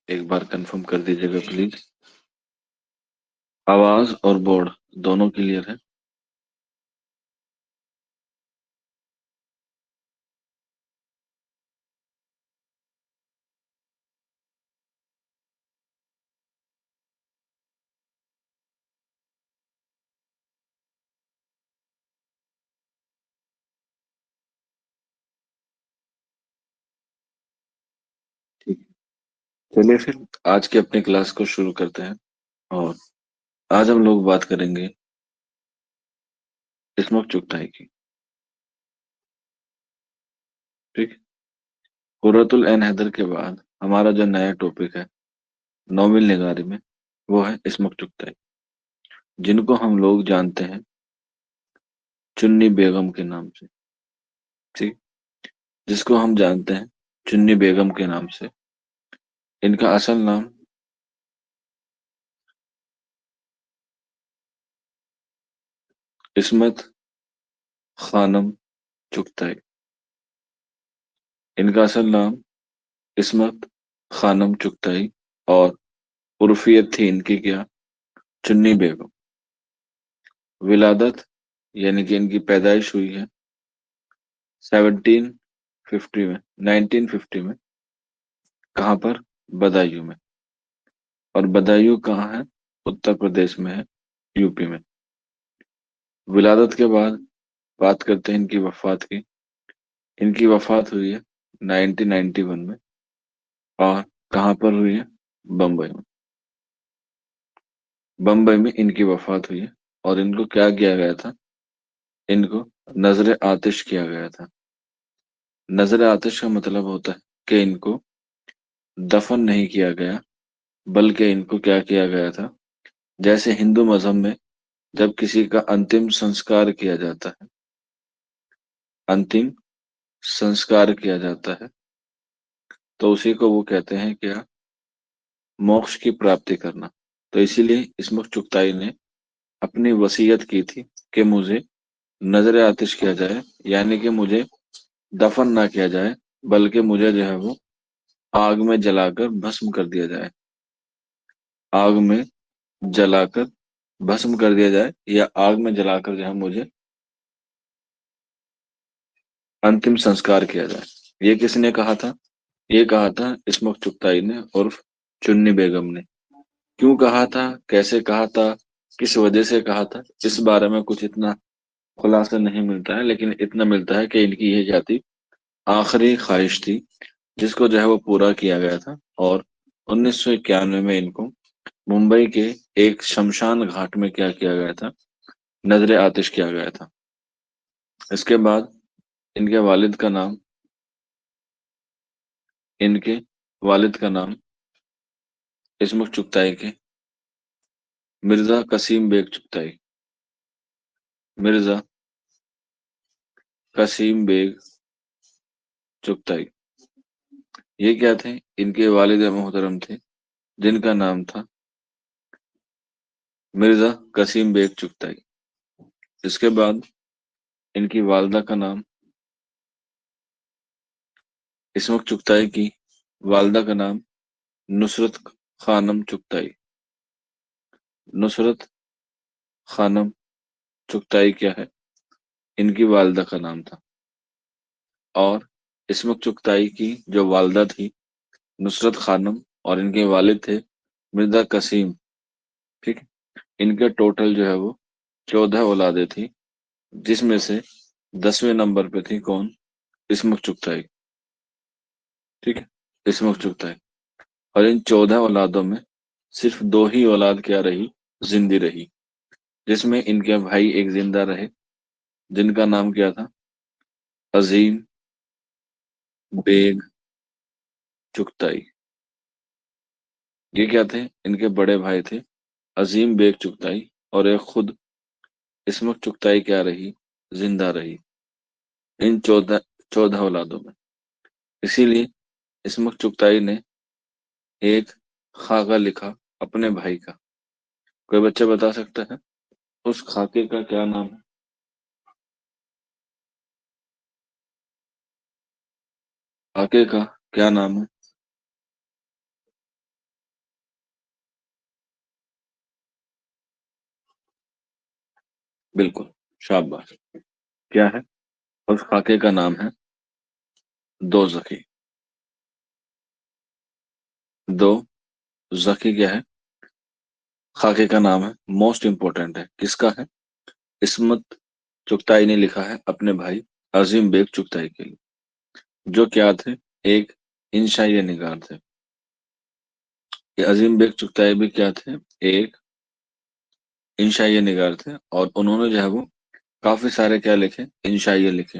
एक बार कंफर्म कर दीजिएगा प्लीज। आवाज और बोर्ड दोनों क्लियर है? ठीक है, चलिए फिर आज की अपनी क्लास को शुरू करते हैं। और आज हम लोग बात करेंगे स्मोक चुगताई की। ठीक है। कुर्रतुल एन हैदर के बाद हमारा जो नया टॉपिक है नौवीं निगारी में, वो है स्मोक चुगताई, जिनको हम लोग जानते हैं चुन्नी बेगम के नाम से। ठीक। जिसको हम जानते हैं चुन्नी बेगम के नाम से। इनका असल नाम इस्मत खानम चुगताई। इनका असल नाम इस्मत खानम चुगताई। और उर्फियत थी इनकी क्या? चुन्नी बेगम। विलादत यानी कि इनकी पैदाइश हुई है 1750 में, 1950 में। कहाँ पर? बदायूं में। और बदायूं कहाँ है? उत्तर प्रदेश में है, यूपी में। विलादत के बाद बात करते हैं इनकी वफात की। इनकी वफात हुई है 1991 में। और कहाँ पर हुई है? बम्बई में। बम्बई में इनकी वफात हुई है। और इनको क्या किया गया था? इनको नजर आतिश किया गया था। नजर आतिश का मतलब होता है कि इनको दफन नहीं किया गया, बल्कि इनको क्या किया गया था? जैसे हिंदू मजहब में जब किसी का अंतिम संस्कार किया जाता है, अंतिम संस्कार किया जाता है, तो उसी को वो कहते हैं क्या? मोक्ष की प्राप्ति करना। तो इसीलिए इस्मत चुगताई ने अपनी वसीयत की थी कि मुझे नजर आतिश किया जाए, यानी कि मुझे दफन ना किया जाए, बल्कि मुझे जो है वो आग में जलाकर भस्म कर दिया जाए। आग में जलाकर भस्म कर दिया जाए, या आग में जलाकर जो है मुझे अंतिम संस्कार किया जाए। ये किसने कहा था? ये कहा था इस्मत चुगताई ने उर्फ चुन्नी बेगम ने। क्यों कहा था, कैसे कहा था, किस वजह से कहा था, इस बारे में कुछ इतना खुलासा नहीं मिलता है, लेकिन इतना मिलता है कि इनकी ये जाति आखिरी ख्वाहिश थी जिसको जो है वो पूरा किया गया था। और 1991 में इनको मुंबई के एक शमशान घाट में क्या किया गया था? नजर आतिश किया गया था। इसके बाद इनके वालिद का नाम इनके वालिद का नाम इस्मत चुगताई के मिर्जा कसीम बेग चुगताई। मिर्जा कसीम बेग चुगताई। ये क्या थे? इनके वालिद मोहतरम थे, जिनका नाम था मिर्जा कसीम बेग चुगताई। इसके बाद इनकी वालदा का नाम, इस्मत चुगताई की वालदा का नाम नुसरत खानम चुगताई। नुसरत खानम चुगताई क्या है? इनकी वालदा का नाम था। और इस्मत चुगताई की जो वालदा थी नुसरत खानम, और इनके वालिद थे मिर्जा कसीम। ठीक है। इनके टोटल जो है वो 14 औलादे थी, जिसमें से 10वें नंबर पे थी कौन? इस्मत चुगताई। ठीक है। इस्मत चुगताई। और इन 14 औलादों में सिर्फ दो ही औलाद क्या रही? जिंदी रही। जिसमें इनके भाई एक जिंदा रहे, जिनका नाम क्या था? अजीम बेग चुगताई। ये क्या थे? इनके बड़े भाई थे अजीम बेग चुगताई। और एक खुद इस्मत चुगताई क्या रही? जिंदा रही, इन 14 औलादों में। इसीलिए इस्मत चुगताई ने एक खाका लिखा अपने भाई का। कोई बच्चा बता सकता है उस खाके का क्या नाम है? खाके का क्या नाम है? बिल्कुल, शाबाश। क्या है? उस खाके का नाम है दो जखी। दो जखी क्या है? खाके का नाम है, मोस्ट इंपोर्टेंट है, किसका है? इस्मत चुगताई ने लिखा है अपने भाई अजीम बेग चुगताई के लिए, जो क्या थे? एक इंशाई निगार थे। ये अजीम बेग चुगताई भी क्या थे? एक इंशाई निगार थे, और उन्होंने जो है वो काफी सारे क्या लिखे? इंशाइये लिखे,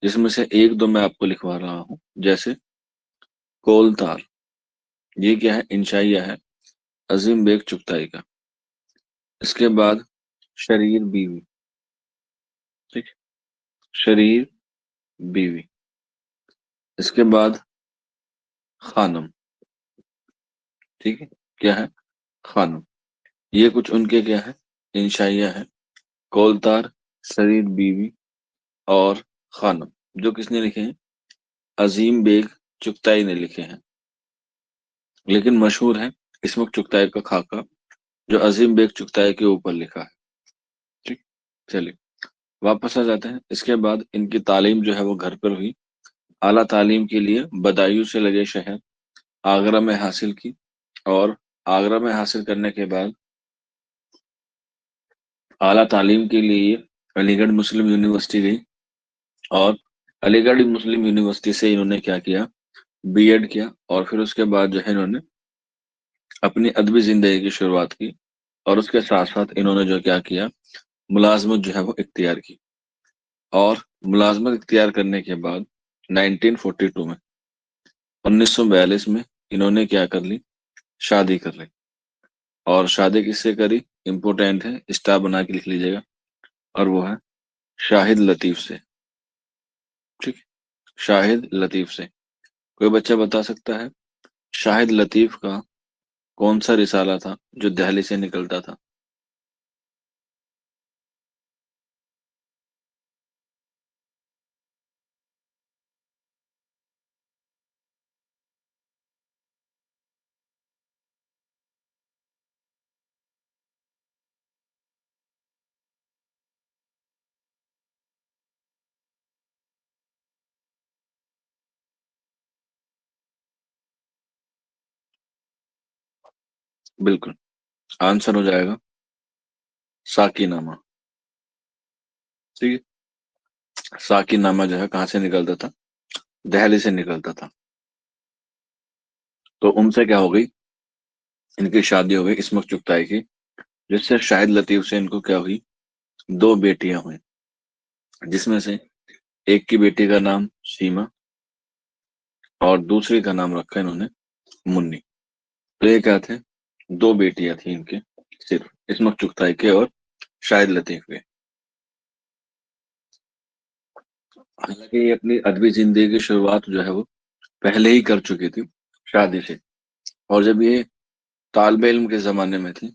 जिसमें से एक दो मैं आपको लिखवा रहा हूँ। जैसे कोलतार, ये क्या है? इंशाइया है अजीम बेग चुगताई का। इसके बाद शरीर बीवी। ठीक, शरीर बीवी। इसके बाद खानम। ठीक है, क्या है? खानम। ये कुछ उनके क्या है? इंशाइया है। कोलतार, शरीर बीवी और खानम, जो किसने लिखे हैं? अजीम बेग चुगताई ने लिखे हैं। लेकिन मशहूर है इस्मत चुगताई का खाका, जो अजीम बेग चुगताई के ऊपर लिखा है। ठीक, चलिए वापस आ जाते हैं। इसके बाद इनकी तालीम जो है वो घर पर हुई। आला तालीम के लिए बदायूं से लगे शहर आगरा में हासिल की, और आगरा में हासिल करने के बाद आला तालीम के लिए अलीगढ़ मुस्लिम यूनिवर्सिटी गई, और अलीगढ़ मुस्लिम यूनिवर्सिटी से इन्होंने क्या किया? बीएड किया, और फिर उसके बाद जो है इन्होंने अपनी अदबी जिंदगी की शुरुआत की, और उसके साथ साथ इन्होंने जो क्या किया? मुलाजमत जो है वो इख्तियार की। और मुलाजमत इख्तियार करने के बाद 1942 में, 1942 में इन्होंने क्या कर ली? शादी कर ली। और शादी किससे करी? इम्पोर्टेंट है, स्टार बना के लिख लीजिएगा, और वो है शाहिद लतीफ से। ठीक, शाहिद लतीफ से। कोई बच्चा बता सकता है शाहिद लतीफ का कौन सा रिसाला था जो दिल्ली से निकलता था? बिल्कुल, आंसर हो जाएगा साकीनामा। ठीक है, साकीनामा जो है कहाँ से निकलता था? दिल्ली से निकलता था। तो उनसे क्या हो गई? इनकी शादी हो गई इस्मत चुगताई की, जिससे शाहिद लतीफ से इनको क्या हुई? दो बेटियां हुई, जिसमें से एक की बेटी का नाम सीमा, और दूसरी का नाम रखा इन्होंने मुन्नी। तो ये क्या थे? दो बेटियां थी इनके, सिर्फ इस्मत चुगताई के और शाहिद लतीफ के। हालांकि ये अपनी अदबी जिंदगी की शुरुआत जो है वो पहले ही कर चुकी थी, शादी से। और जब ये तालिबे इल्म के जमाने में थी,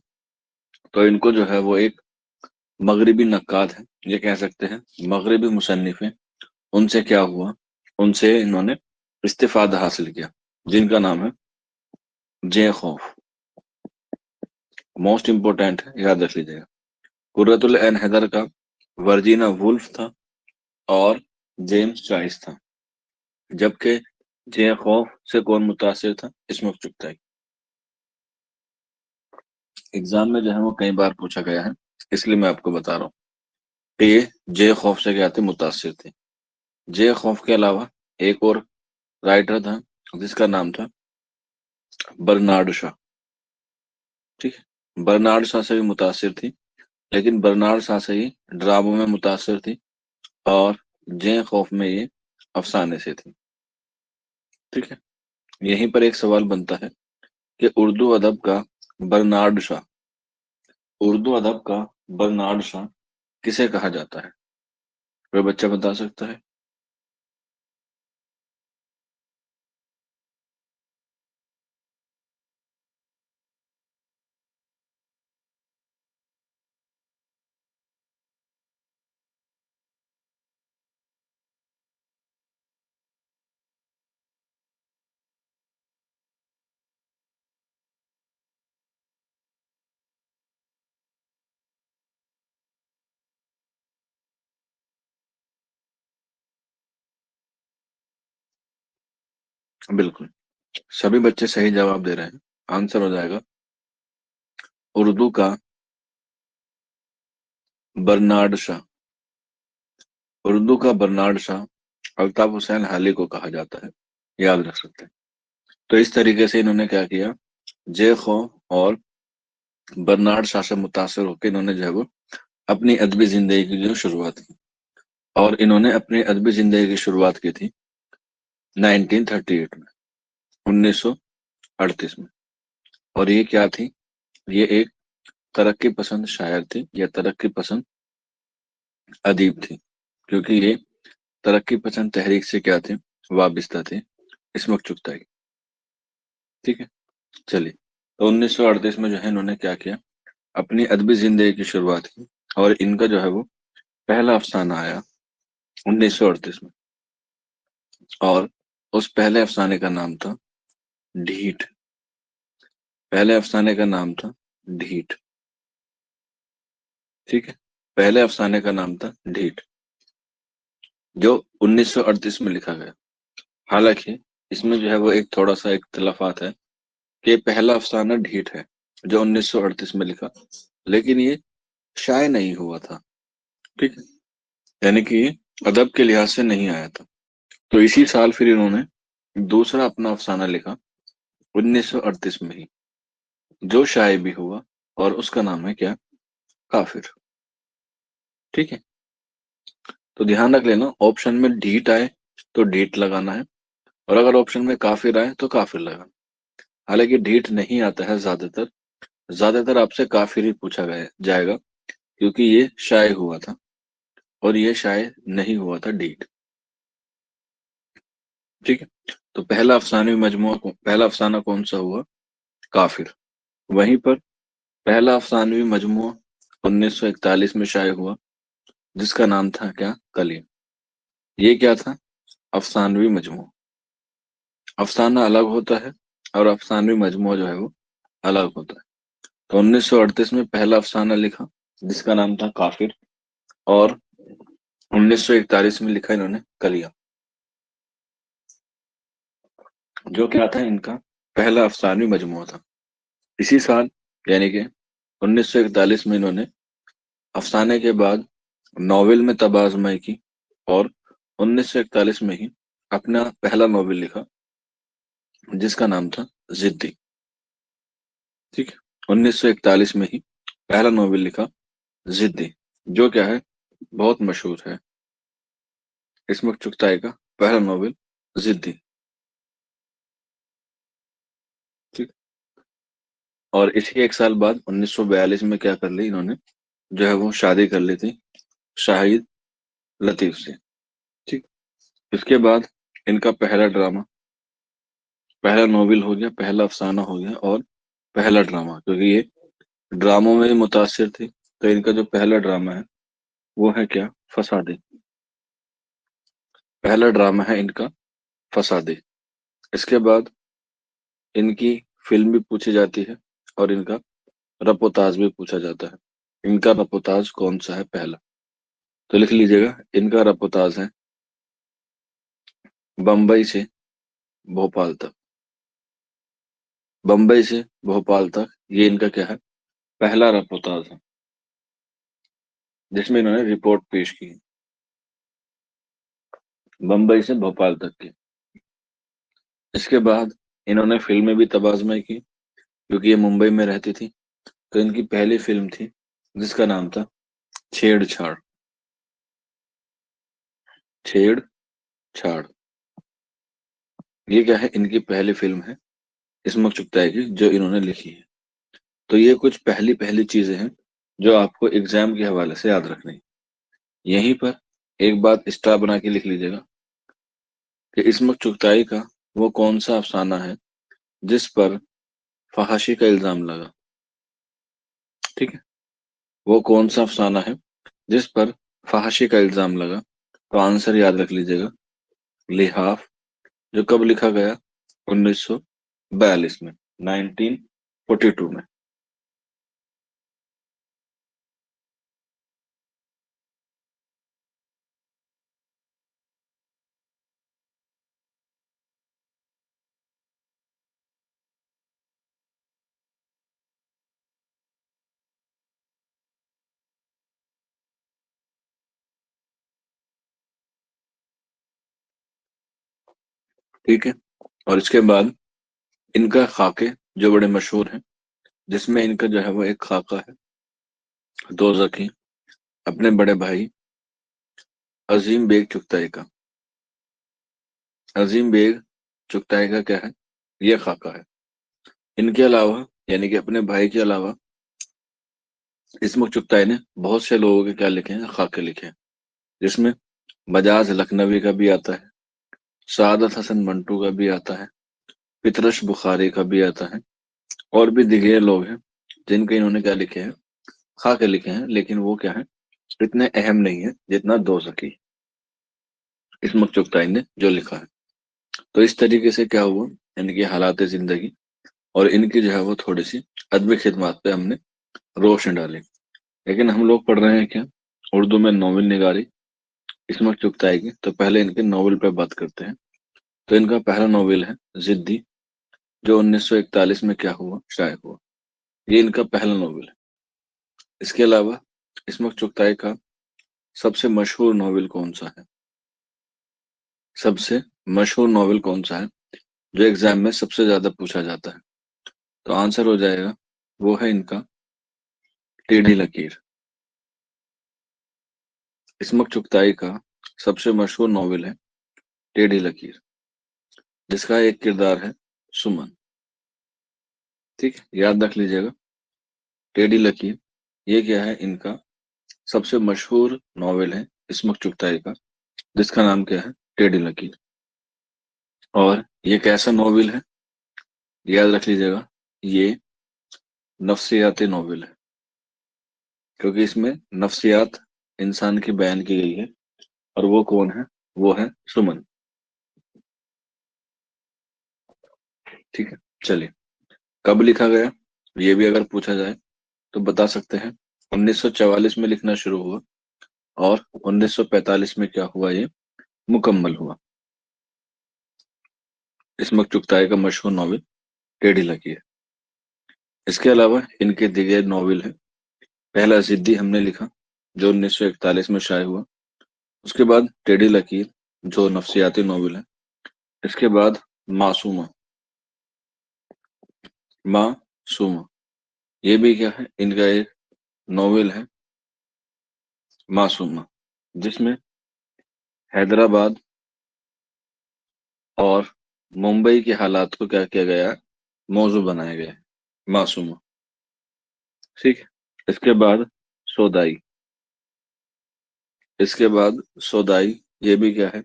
तो इनको जो है वो एक मगरिबी नक्काद है, ये कह सकते हैं मगरिबी मुसन्निफ है, उनसे क्या हुआ? उनसे इन्होंने इस्तिफादा हासिल किया, जिनका नाम है जे खौफ। मोस्ट इंपोर्टेंट है, याद रख लीजिएगा। कुर्रतुल एन हैदर का वर्जीना वुल्फ था, और जेम्स चॉइस था। जबकि जे खौफ से कौन मुतासिर था? इस्मत चुगताई। एग्जाम में जो है वो कई बार पूछा गया है, इसलिए मैं आपको बता रहा हूँ कि ये जे खौफ से क्या थे? मुतासिर थे। जे खौफ के अलावा एक और राइटर था, जिसका नाम था बर्नार्ड शा। ठीक है, बर्नार्ड शा से भी मुतासिर थी, लेकिन बर्नार्ड शा से ही ड्रामों में मुतासिर थी, और जे खौफ में ये अफसाने से थी। ठीक है, यहीं पर एक सवाल बनता है कि उर्दू अदब का बर्नार्ड शा, उर्दू अदब का बर्नार्ड शा किसे कहा जाता है? कोई बच्चा बता सकता है? बिल्कुल, सभी बच्चे सही जवाब दे रहे हैं। आंसर हो जाएगा उर्दू का बर्नार्ड शाह। उर्दू का बर्नार्ड शाह अल्ताफ हुसैन हाली को कहा जाता है, याद रख सकते हैं। तो इस तरीके से इन्होंने क्या किया, जे खो और बर्नार्ड शाह से मुतासर होकर इन्होंने जो है वो अपनी अदबी जिंदगी की जो शुरुआत की। और इन्होंने अपनी अदबी जिंदगी की शुरुआत की थी 1938 में, 1938 में। और ये क्या थी, ये एक तरक्की पसंद शायर थी या तरक्की पसंद अदीब थी, क्योंकि ये तरक्की पसंद तहरीक से क्या थे, वाबिस्ता थे, इस्मत चुगताई। ठीक है, चलिए। तो 1938 में जो है इन्होंने क्या किया, अपनी अदबी जिंदगी की शुरुआत की। और इनका जो है वो पहला अफसाना आया 1938 में। और उस पहले अफसाने का नाम था ढीठ। पहले अफसाने का नाम था ढीठ। ठीक है, पहले अफसाने का नाम था ढीठ, जो 1938 में लिखा गया। हालांकि इसमें जो है वो एक थोड़ा सा इख्तलाफात है कि पहला अफसाना ढीठ है जो 1938 में लिखा, लेकिन ये शाये नहीं हुआ था। ठीक है, यानी कि ये अदब के लिहाज से नहीं आया था। तो इसी साल फिर इन्होंने दूसरा अपना अफसाना लिखा 1938 में ही, जो शाये भी हुआ, और उसका नाम है क्या, काफिर। ठीक है, तो ध्यान रख लेना, ऑप्शन में ढीठ आए तो ढीठ लगाना है, और अगर ऑप्शन में काफिर आए तो काफिर लगाना। हालांकि ढीठ नहीं आता है ज्यादातर, ज्यादातर आपसे काफिर ही पूछा गया जाएगा, क्योंकि ये शाये हुआ था और ये शाये नहीं हुआ था ढीठ। ठीक है, तो पहला अफसाना कौन सा हुआ, काफिर। वहीं पर पहला अफसानवी मजमूआ 1941 में शाये हुआ, जिसका नाम था क्या, कलीम। ये क्या था, अफसानवी मजमूआ। अफसाना अलग होता है और अफसानवी मजमूआ जो है वो अलग होता है। तो 1938 में पहला अफसाना लिखा, जिसका नाम था काफिर। और 1941 में लिखा इन्होंने कलिया, जो क्या था, इनका पहला अफसानवी मजमूआ था। इसी साल, यानी कि 1941 में इन्होंने अफसाने के बाद नॉवेल में तबाजमाई की, और 1941 में ही अपना पहला नॉवेल लिखा, जिसका नाम था जिद्दी। ठीक है, 1941 में ही पहला नॉवेल लिखा, जिद्दी, जो क्या है, बहुत मशहूर है। इस्मत चुगताई का पहला नॉवेल जिद्दी। ठीक, और इसी के एक साल बाद 1942 में क्या कर ली इन्होंने, जो है वो शादी कर ली थी शाहिद लतीफ से। ठीक, इसके बाद इनका पहला ड्रामा, पहला नॉवेल हो गया, पहला अफसाना हो गया, और पहला ड्रामा, क्योंकि ये ड्रामों में मुतासिर थी, तो इनका जो पहला ड्रामा है वो है क्या, फसादे। पहला ड्रामा है इनका फसादे। इसके बाद इनकी फिल्म भी पूछी जाती है, और इनका रपोताज भी पूछा जाता है। इनका रपोताज कौन सा है पहला, तो लिख लीजिएगा, इनका रपोताज है बम्बई से भोपाल तक। बम्बई से भोपाल तक, ये इनका क्या है, पहला रपोताज है, जिसमें इन्होंने रिपोर्ट पेश की, बम्बई से भोपाल तक की। इसके बाद इन्होंने फिल्में भी तबाजमाई की, क्योंकि ये मुंबई में रहती थी। तो इनकी पहली फिल्म थी, जिसका नाम था छेड़छाड़। छेड़छाड़, ये क्या है, इनकी पहली फिल्म है इस्मत चुगताई की, जो इन्होंने लिखी है। तो ये कुछ पहली पहली चीजें हैं जो आपको एग्जाम के हवाले से याद रखनी है। यहीं पर एक बात स्टार बना के लिख लीजिएगा, कि इस्मत चुगताई का वो कौन सा अफसाना है जिस पर फहाशी का इल्जाम लगा। ठीक है, वो कौन सा अफसाना है जिस पर फहाशी का इल्जाम लगा। तो आंसर याद रख लीजिएगा, लिहाफ, जो कब लिखा गया, 1942 में, 1942 में। ठीक है। और इसके बाद इनका खाके जो बड़े मशहूर हैं, जिसमें इनका जो है वो एक खाका है दोज़खी, अपने बड़े भाई अजीम बेग चुगताई का। अजीम बेग चुगताई का क्या है, ये खाका है। इनके अलावा, यानी कि अपने भाई के अलावा, इस्मुक चुगताई ने बहुत से लोगों के क्या लिखे हैं, खाके लिखे हैं, जिसमें बजाज लखनवी का भी आता है, सादत हसन मंटू का भी आता है, पितरश बुखारी का भी आता है, और भी दिगरे लोग हैं जिनके इन्होंने क्या लिखे हैं, खाके लिखे हैं, लेकिन वो क्या है, इतने अहम नहीं है जितना दो सकी इस्मुक चुगताई ने जो लिखा है। तो इस तरीके से क्या हुआ, इनकी हालात जिंदगी और इनकी जो है वो थोड़ी सी अदबी खिदमत पे हमने रोशनी डाली। लेकिन हम लोग पढ़ रहे हैं क्या, उर्दू में नॉवल निगारी इस्मुक चुगताई की, तो पहले इनके नॉवल पे बात करते हैं। तो इनका पहला नॉवल है जिद्दी, जो 1941 में क्या हुआ, शाये हुआ। ये इनका पहला नॉवल है। इसके अलावा इस्मुक चुगताई का सबसे मशहूर नॉवल कौन सा है, सबसे मशहूर नॉवल कौन सा है जो एग्जाम में सबसे ज्यादा पूछा जाता है, तो आंसर हो जाएगा, वो है इनका टेढ़ी लकीर। इस्मुक चुगताई का सबसे मशहूर नॉवल है टेढ़ी लकीर, जिसका एक किरदार है सुमन। ठीक है, याद रख लीजिएगा, टेढ़ी लकीर ये क्या है, इनका सबसे मशहूर नॉवल है इस्मुक चुगताई का, जिसका नाम क्या है, टेढ़ी लकीर। और ये कैसा नॉवल है, याद रख लीजिएगा, ये नफ्सियाती नॉवल है, क्योंकि इसमें नफ्सियात इंसान की बयान की गई है। और वो कौन है, वो है सुमन। ठीक है, चलिए, कब लिखा गया, ये भी अगर पूछा जाए तो बता सकते हैं, 1944 में लिखना शुरू हुआ और 1945 में क्या हुआ, ये मुकम्मल हुआ। इस्मुक चुगताई का मशहूर नॉवल टेढ़ी लकीर। इसके अलावा इनके दिगे नॉवल है, पहला जिद्दी हमने लिखा, जो 1941 में शाये हुआ। उसके बाद टेढ़ी लकीर, जो नफ्सियाती नॉवल है। इसके बाद मासूमा, मासूमा, ये भी क्या है, इनका एक नॉवल है मासूमा, जिसमें हैदराबाद और मुंबई के हालात को क्या किया गया है, मौजू बनाया गया है, मासूमा। ठीक है। इसके बाद सोदाई, इसके बाद सोदाई, ये भी क्या है,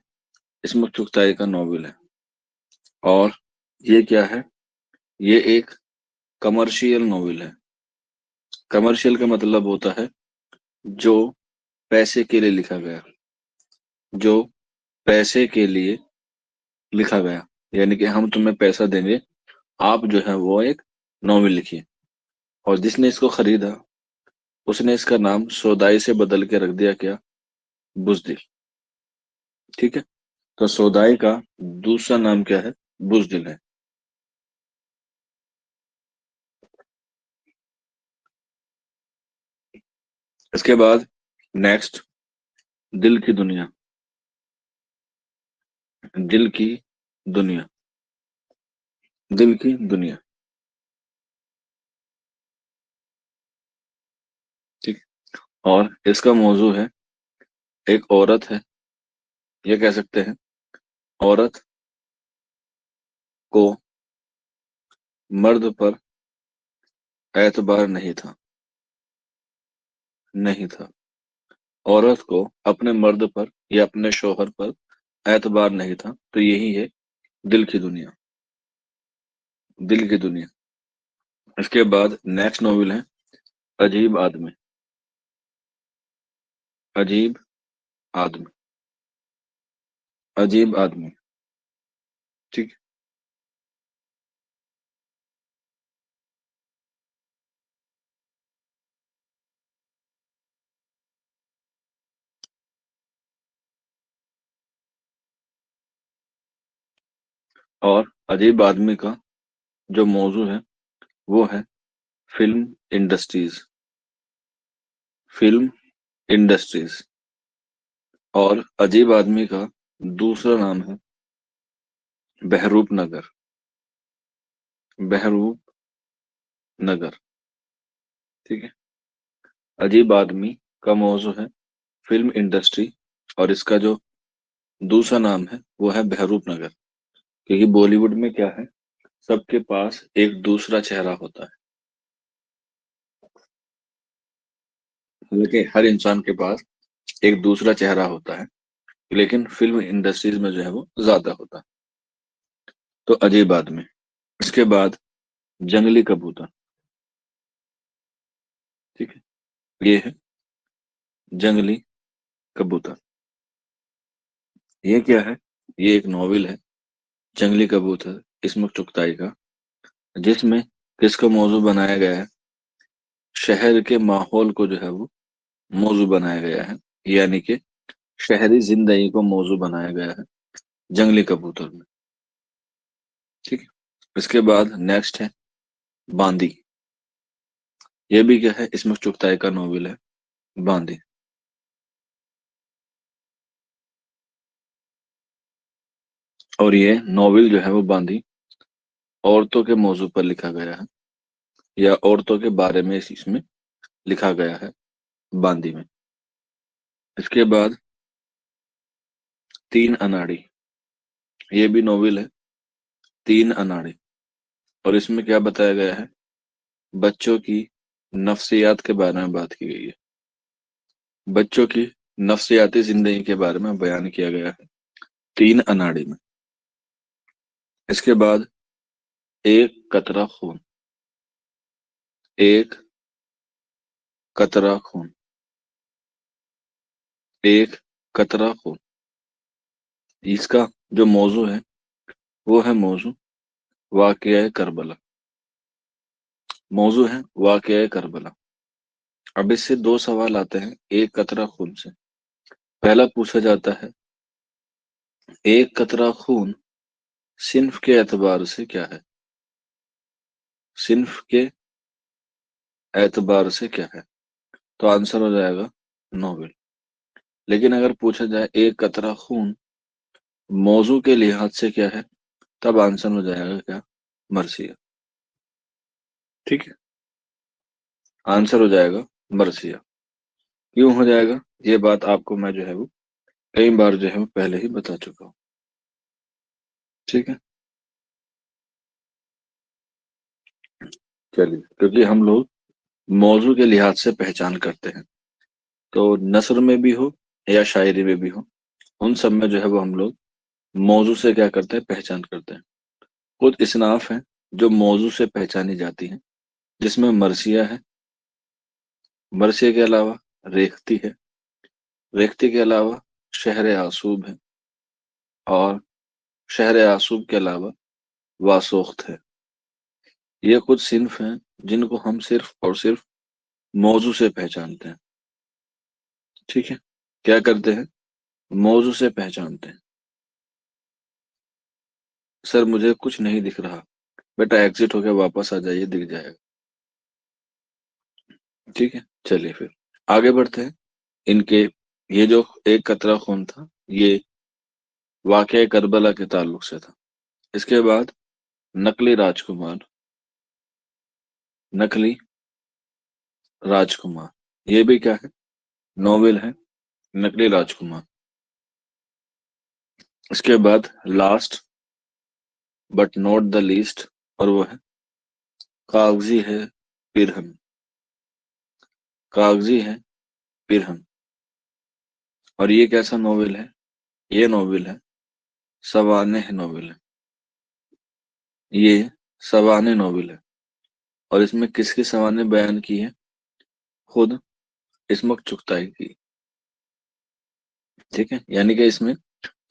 इस्मुक चुगताई का नॉवल है। और ये क्या है, ये एक कमर्शियल नॉवल है। कमर्शियल का मतलब होता है जो पैसे के लिए लिखा गया, जो पैसे के लिए लिखा गया, यानी कि हम तुम्हें पैसा देंगे, आप जो है वो एक नॉवल लिखिए। और जिसने इसको खरीदा, उसने इसका नाम सौदाई से बदल के रख दिया क्या, बुजदिल। ठीक है, तो सौदाई का दूसरा नाम क्या है, बुजदिल है। इसके बाद नेक्स्ट, दिल की दुनिया, दिल की दुनिया, दिल की दुनिया। ठीक। और इसका मौजू है, एक औरत है, ये कह सकते हैं, औरत को मर्द पर एतबार नहीं था, नहीं था, औरत को अपने मर्द पर या अपने शोहर पर एतबार नहीं था, तो यही है दिल की दुनिया, दिल की दुनिया। इसके बाद नेक्स्ट नॉवल है अजीब आदमी, अजीब आदमी, अजीब आदमी। ठीक। और अजीब आदमी का जो मौजू है, वो है फिल्म इंडस्ट्रीज, फिल्म इंडस्ट्रीज। और अजीब आदमी का दूसरा नाम है बहरूप नगर। बहरूप नगर। ठीक है। अजीब आदमी का मौजू है फिल्म इंडस्ट्री, और इसका जो दूसरा नाम है वो है बहरूप नगर। क्योंकि बॉलीवुड में क्या है, सबके पास एक दूसरा चेहरा होता है। हालांकि हर इंसान के पास एक दूसरा चेहरा होता है, लेकिन फिल्म इंडस्ट्रीज में जो है वो ज्यादा होता है। तो अजीब आदमी। इसके बाद जंगली कबूतर। ठीक है। ये है जंगली कबूतर। ये क्या है? ये एक नॉवेल है, जंगली कबूतर इस्मत चुगताई का, जिसमें किसको मौजू बनाया गया है? शहर के माहौल को जो है वो मौजू बनाया गया है, यानी कि शहरी जिंदगी को मौजू बनाया गया है जंगली कबूतर में। ठीक है। इसके बाद नेक्स्ट है बांदी। ये भी क्या है, इस्मत चुगताई का नॉवेल है, बांदी। और ये नॉवेल जो है वो बांदी औरतों के मौजू पर लिखा गया है, या औरतों के बारे में इसमें लिखा गया है, बांदी में। इसके बाद तीन अनाड़ी। ये भी नॉवेल है, तीन अनाड़ी। और इसमें क्या बताया गया है? बच्चों की नफ्सियात के बारे में बात की गई है। बच्चों की नफ्सियाती जिंदगी के बारे में बयान किया गया है तीन अनाड़ी में। इसके बाद एक कतरा खून। एक कतरा खून। एक कतरा खून। इसका जो मौजू है वो है मौजू वाकया करबला। मौजू है वाकया करबला। अब इससे दो सवाल आते हैं एक कतरा खून से। पहला पूछा जाता है, एक कतरा खून सिन्फ के एतबार से क्या है? सिन्फ के एतबार से क्या है? तो आंसर हो जाएगा नोवेल। लेकिन अगर पूछा जाए एक कतरा खून मौजू के लिहाज से क्या है, तब आंसर हो जाएगा क्या? मर्सिया। ठीक है। आंसर हो जाएगा मर्सिया। क्यों हो जाएगा, ये बात आपको मैं जो है वो कई बार जो है वो पहले ही बता चुका हूँ। ठीक है। चलिए, क्योंकि हम लोग मौजू के लिहाज से पहचान करते हैं, तो नस्र में भी हो या शायरी में भी हो, उन सब में जो है वो हम लोग मौजू से क्या करते हैं, पहचान करते हैं। कुछ इसनाफ हैं जो मौजू से पहचानी जाती हैं, जिसमें मरसिया है। मरसिया के अलावा रेख्ती है। रेख्ती के अलावा शहर आसूब है। और शहर आसूब के अलावा वासोख्त है। ये कुछ सिन्फ हैं जिनको हम सिर्फ और सिर्फ मौजू से पहचानते हैं। ठीक है। क्या करते हैं? मौजू से पहचानते हैं। सर मुझे कुछ नहीं दिख रहा। बेटा एग्जिट होकर वापस आ जाइए, दिख जाएगा। ठीक है, चलिए फिर आगे बढ़ते हैं। इनके ये जो एक कतरा खून था, ये वाकया करबला के ताल्लुक से था। इसके बाद नकली राजकुमार। नकली राजकुमार ये भी क्या है, नोवेल है, नकली राजकुमार। इसके बाद last but not the least, और वो है कागजी है पिरहन। कागजी है पिरहन। और ये कैसा नोवेल है? ये नोवेल है सवानेह नोवेल है। ये सवाने नोवेल है। और इसमें किसकी सवाने बयान की है? खुद इस्मत चुगताई की। ठीक है, यानी कि इसमें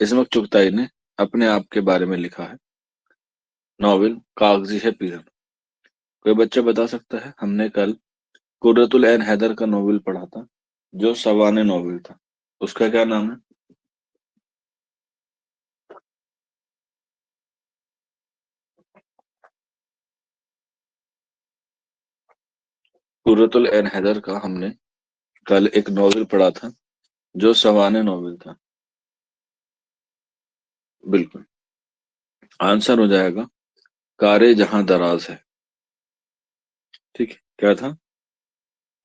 इस्मत चुगताई ने अपने आप के बारे में लिखा है, नॉवेल कागजी है पिरहन। कोई बच्चा बता सकता है? हमने कल कुर्रतुल ऐन हैदर का नॉवेल पढ़ा था, जो सवाने नॉवेल था, उसका क्या नाम है? कुर्रतुल ऐन हैदर का हमने कल एक नॉवेल पढ़ा था, जो सवाने नॉवेल था। बिल्कुल। आंसर हो जाएगा कारे जहां दराज है। ठीक है, क्या था?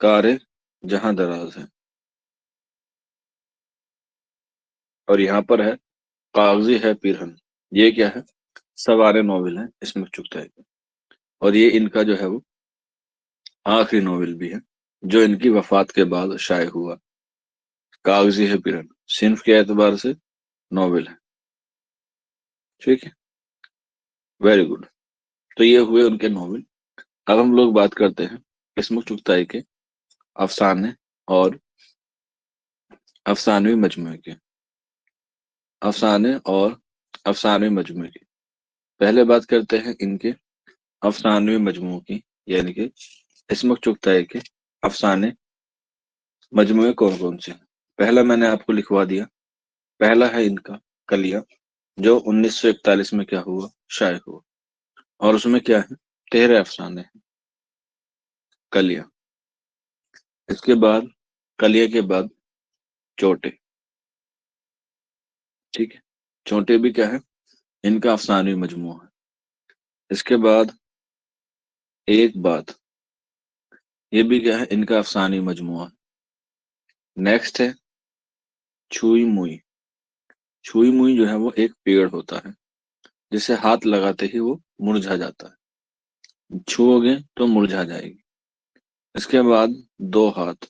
कारे जहां दराज है। और यहाँ पर है कागजी है पिरहन। ये क्या है? सवारे नॉवेल है इसमें चुगताई का। और ये इनका जो है वो आखिरी नॉवेल भी है, जो इनकी वफात के बाद शाये हुआ। कागजी है पिरहन सिन्फ के एतबार से नॉवेल है। ठीक है, वेरी गुड। तो ये हुए उनके नॉवेल। अब हम लोग बात करते हैं इस्मुक चुगताई के अफसाने और अफसानवी मजमूए के। अफसाने और अफसानवी मजमूए की। पहले बात करते हैं इनके अफसानवी मजमूओं की, यानी कि इस्मुक चुगताई के अफसाने मजमूए कौन कौन से हैं। पहला मैंने आपको लिखवा दिया। पहला है इनका कलियां, जो 1941 में क्या हुआ, शाये हुआ। और उसमें क्या है, 13 अफसाने हैं। कलियां। इसके बाद कलिया के बाद चोटे। ठीक है, चोटे भी क्या है, इनका अफसानवी मजमू है। इसके बाद एक बात, ये भी क्या है, इनका अफसानी मजमू है। नेक्स्ट है छुई मुई। छुई मुई जो है वो एक पेड़ होता है, जिसे हाथ लगाते ही वो मुरझा जाता है। छुओगे तो मुरझा जाएगी। इसके बाद दो हाथ।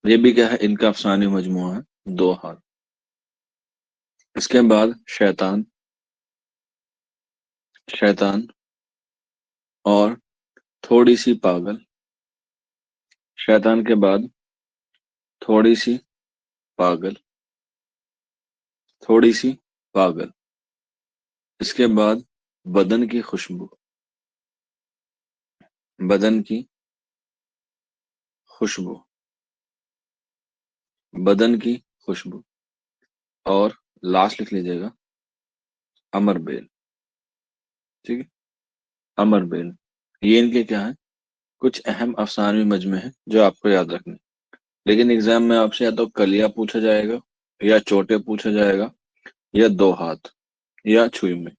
ये भी क्या है, इनका अफसानी मजमू है, दो हाथ। इसके बाद शैतान। शैतान और थोड़ी सी पागल। शैतान के बाद थोड़ी सी पागल। थोड़ी सी पागल। इसके बाद बदन की खुशबू। बदन की खुशबू। बदन की खुशबू। और लास्ट लिख लीजिएगा अमर बेल। ठीक है, अमर बेल। ये इनके क्या है, कुछ अहम अफसानवी मजमे हैं जो आपको याद रखने। लेकिन एग्जाम में आपसे या तो कलिया पूछा जाएगा, या चोटे पूछा जाएगा, या दो हाथ, या छुई में।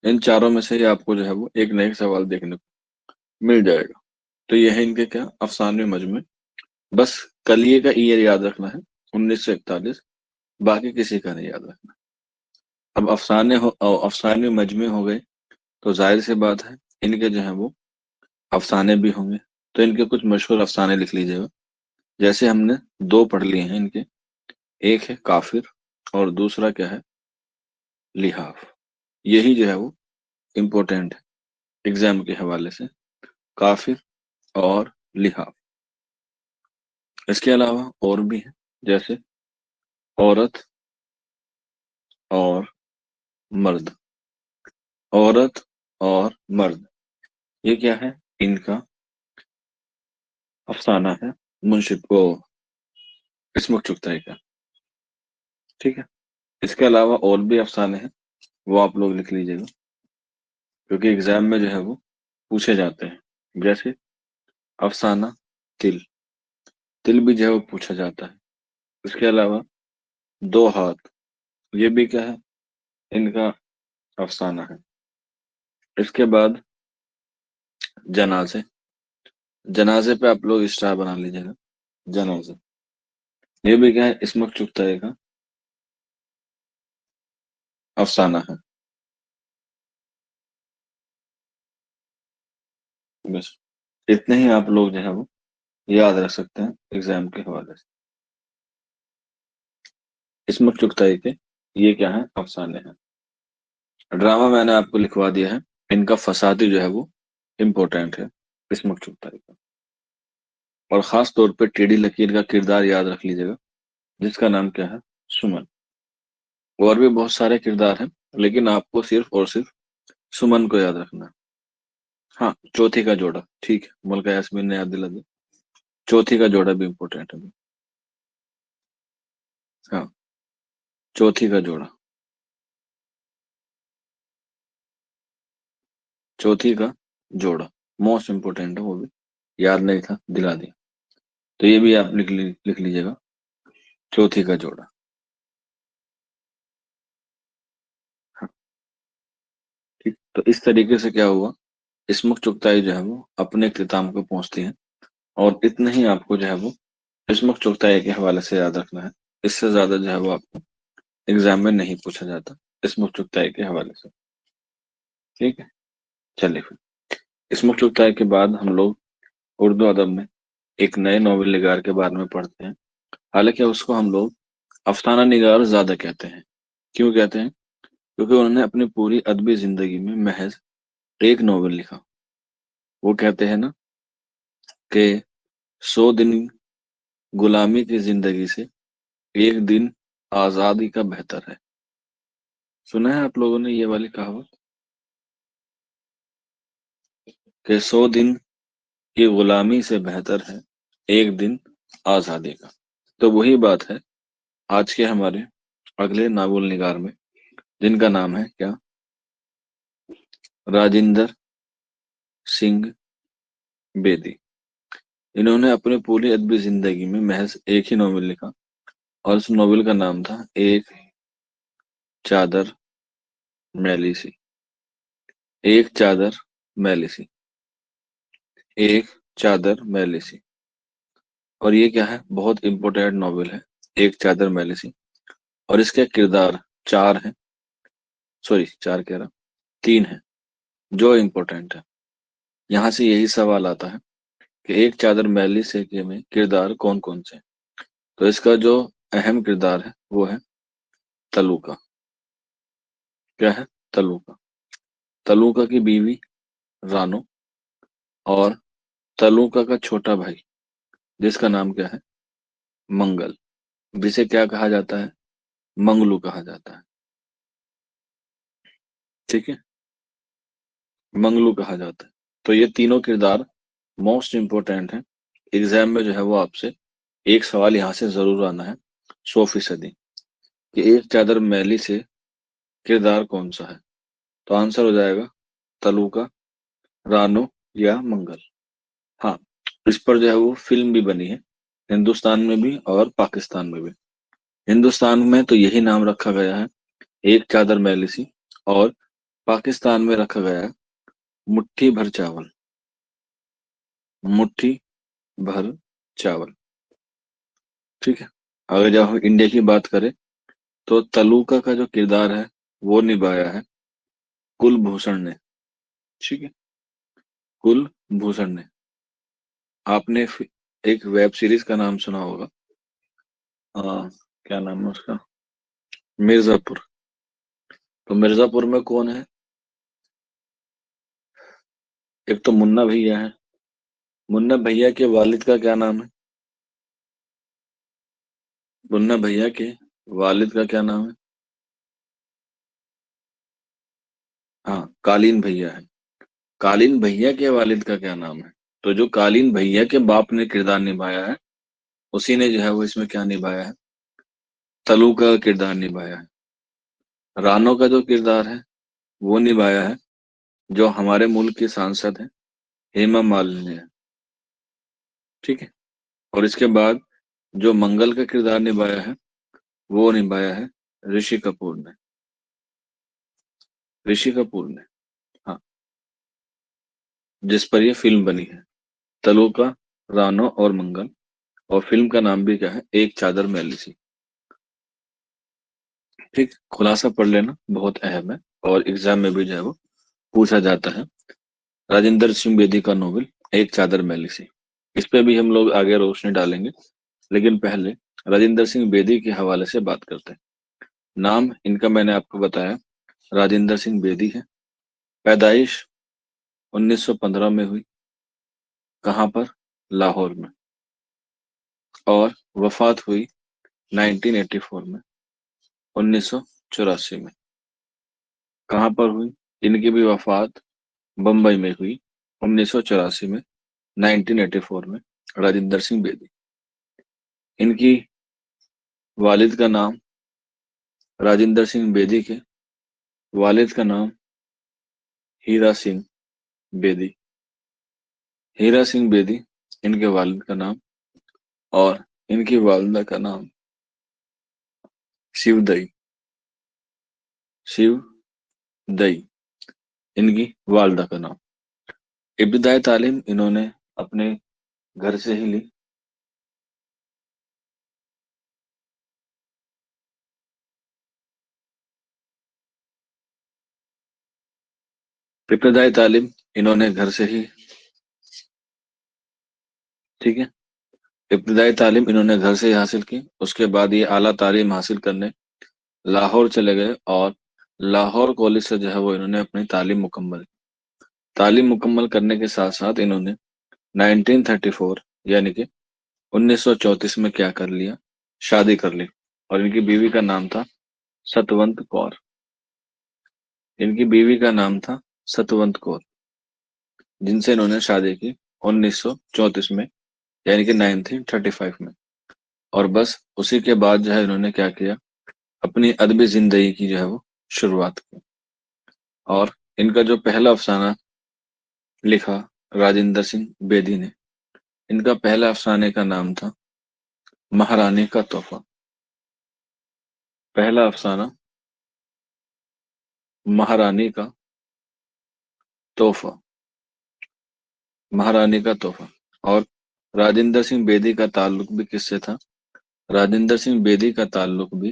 इन चारों में से ही आपको जो है वो एक न एक सवाल देखने को मिल जाएगा। तो यह है इनके क्या, अफसानवी मजमे। बस कलिए का ईयर याद रखना है, 1941। बाकी किसी का नहीं याद रखना। अब अफसाने मजमे हो गए, तो जाहिर सी बात है इनके जो है वो अफसाने भी होंगे। तो इनके कुछ मशहूर अफसाने लिख लीजिएगा। जैसे हमने दो पढ़ लिए हैं इनके, एक है काफिर और दूसरा क्या है, लिहाफ। यही जो है वो इम्पोर्टेंट है एग्जाम के हवाले से, काफिर और लिहाफ। इसके अलावा और भी है, जैसे औरत और मर्द। औरत और मर्द, ये क्या है, इनका अफसाना है मुंशी को इस्मुक चुगताई का। ठीक है, इसके अलावा और भी अफसाने हैं, वो आप लोग लिख लीजिएगा, क्योंकि एग्जाम में जो है वो पूछे जाते हैं। जैसे अफसाना तिल। तिल भी जो है वो पूछा जाता है। इसके अलावा दो हाथ, ये भी क्या है, इनका अफसाना है। इसके बाद जनाजे। जनाजे पे आप लोग स्टार बना लीजिएगा। जनाजे, ये भी क्या है, इस्मुक चुगताई का अफसाना है। बस इतने ही आप लोग जो है वो याद रख सकते हैं एग्जाम के हवाले से। इस्मुक चुगताई के ये क्या है, अफसाने हैं। ड्रामा मैंने आपको लिखवा दिया है। इनका फसादी जो है वो इम्पोर्टेंट है इस्मुक चुगताई का। और खास तौर पे टेढ़ी लकीर का किरदार याद रख लीजिएगा, जिसका नाम क्या है, सुमन। और भी बहुत सारे किरदार हैं, लेकिन आपको सिर्फ और सिर्फ सुमन को याद रखना है। हाँ, चौथी का जोड़ा, ठीक है, मलका यास्मीन ने याद दिला दिया। चौथी का जोड़ा भी इम्पोर्टेंट है। हाँ, चौथी का जोड़ा। चौथी का जोड़ा मोस्ट इम्पोर्टेंट है, वो भी याद नहीं था, दिला दिया। तो ये भी आप लिख लीजिएगा, चौथी का जोड़ा। हाँ, ठीक, तो इस तरीके से क्या हुआ, इस्मुक चुगताई जो है वो अपने इख्तिताम को पहुंचती है। और इतना ही आपको जो है वो इस्मुक चुगताई के हवाले से याद रखना है। इससे ज्यादा जो है वो आपको एग्जाम में नहीं पूछा जाता इस्मुक चुगताई के हवाले से। ठीक है, चलिए फिर इस्मुक चुगताई के बाद हम लोग उर्दू अदब में एक नए नॉवेल निगार के बारे में पढ़ते हैं। हालांकि उसको हम लोग अफसाना निगार ज्यादा कहते हैं। क्यों कहते हैं? क्योंकि उन्होंने अपनी पूरी अदबी जिंदगी में महज एक नॉवेल लिखा। वो कहते हैं ना कि 100 दिन गुलामी की जिंदगी से एक दिन आजादी का बेहतर है। सुना है आप लोगों ने ये वाली कहावत कि 100 दिन की गुलामी से बेहतर है एक दिन आजादी का। तो वही बात है आज के हमारे अगले नावल निगार में, जिनका नाम है क्या, राजिंदर सिंह बेदी। इन्होंने अपनी पूरी अदबी जिंदगी में महज एक ही नॉवेल लिखा और उस नॉवेल का नाम था एक चादर मैली सी। एक चादर मैली सी, एक चादर मैली सी। और ये क्या है, बहुत इंपॉर्टेंट नॉवेल है एक चादर मैली सी। और इसके किरदार चार हैं, सॉरी चार कह रहा, तीन हैं जो इम्पोर्टेंट है। यहाँ से यही सवाल आता है कि एक चादर मैली से के में किरदार कौन कौन से हैं। तो इसका जो अहम किरदार है वो है तलुका। क्या है? तलुका। तलुका की बीवी रानो, और तलुका का छोटा भाई जिसका नाम क्या है, मंगल, जिसे क्या कहा जाता है, मंगलू कहा जाता है। ठीक है, मंगलू कहा जाता है। तो ये तीनों किरदार मोस्ट इंपोर्टेंट है। एग्जाम में जो है वो आपसे एक सवाल यहाँ से जरूर आना है 100% कि एक चादर मैली से किरदार कौन सा है। तो आंसर हो जाएगा तलुका, रानो या मंगल। हाँ, इस पर जो है वो फिल्म भी बनी है, हिंदुस्तान में भी और पाकिस्तान में भी। हिंदुस्तान में तो यही नाम रखा गया है, एक चादर मैली सी। और पाकिस्तान में रखा गया है मुट्ठी भर चावल। मुट्ठी भर चावल। ठीक है, अगर जब हम इंडिया की बात करें तो तलुका का जो किरदार है वो निभाया है कुलभूषण ने। ठीक है, कुलभूषण ने। आपने एक वेब सीरीज का नाम सुना होगा, क्या नाम है उसका, मिर्जापुर। तो मिर्जापुर में कौन है? एक तो मुन्ना भैया है। मुन्ना भैया के वालिद का क्या नाम है? मुन्ना भैया के वालिद का क्या नाम है? हाँ, कालीन भैया है। कालीन भैया के वालिद का क्या नाम है? तो जो कालीन भैया के बाप ने किरदार निभाया है उसी ने जो है वो इसमें क्या निभाया है, तलू का किरदार निभाया है। रानो का जो किरदार है वो निभाया है जो हमारे मुल्क की सांसद है, हेमा मालिनी है। ठीक है, और इसके बाद जो मंगल का किरदार निभाया है वो निभाया है ऋषि कपूर ने। ऋषि कपूर ने, हाँ, जिस पर ये फिल्म बनी है, तलुका, रानो और मंगल। और फिल्म का नाम भी क्या है, एक चादर मैली सी। ठीक, खुलासा पढ़ लेना बहुत अहम है और एग्जाम में भी जो है वो पूछा जाता है। राजेंद्र सिंह बेदी का नोवेल एक चादर मैली सी, इस पे भी हम लोग आगे रोशनी डालेंगे। लेकिन पहले राजेंद्र सिंह बेदी के हवाले से बात करते हैं। नाम इनका मैंने आपको बताया, राजेंद्र सिंह बेदी है। पैदाइश 1915 में हुई। कहाँ पर? लाहौर में। और वफात हुई 1984 में, 1984 में। कहाँ पर हुई? इनकी भी वफात बम्बई में हुई 1984 में, 1984 में। राजेंद्र सिंह बेदी। इनकी वालिद का नाम, राजेंद्र सिंह बेदी के वालिद का नाम हीरा सिंह बेदी। हीरा सिंह बेदी इनके वालिद का नाम। और इनकी वालिदा का नाम शिवदई। शिवदई। इनकी वालदा का नाम। इब्तिदाई तालीम इन्होंने अपने घर से ही ली। इब्तिदाई तालीम इन्होंने घर से ही, ठीक है, इब्तिदाई तालीम इन्होंने घर से ही हासिल की। उसके बाद ये आला तालीम हासिल करने लाहौर चले गए और लाहौर कॉलेज से जो है वो इन्होंने अपनी तालीम मुकम्मल की। तालीम मुकम्मल करने के साथ साथ इन्होंने 1934 यानी कि 1934 में क्या कर लिया, शादी कर ली। और इनकी बीवी का नाम था सतवंत कौर। इनकी बीवी का नाम था सतवंत कौर, जिनसे इन्होंने शादी की 1934 में, यानी कि 1935 में। और बस उसी के बाद जो है इन्होंने क्या किया, अपनी अदबी जिंदगी की जो है वो शुरुआत की। और इनका जो पहला अफसाना लिखा राजेंद्र सिंह बेदी ने, इनका पहला अफसाने का नाम था महारानी का तोहफा। पहला अफसाना महारानी का तोहफा, महारानी का तोहफा। और राजेंद्र सिंह बेदी का ताल्लुक भी किससे था? राजेंद्र सिंह बेदी का ताल्लुक भी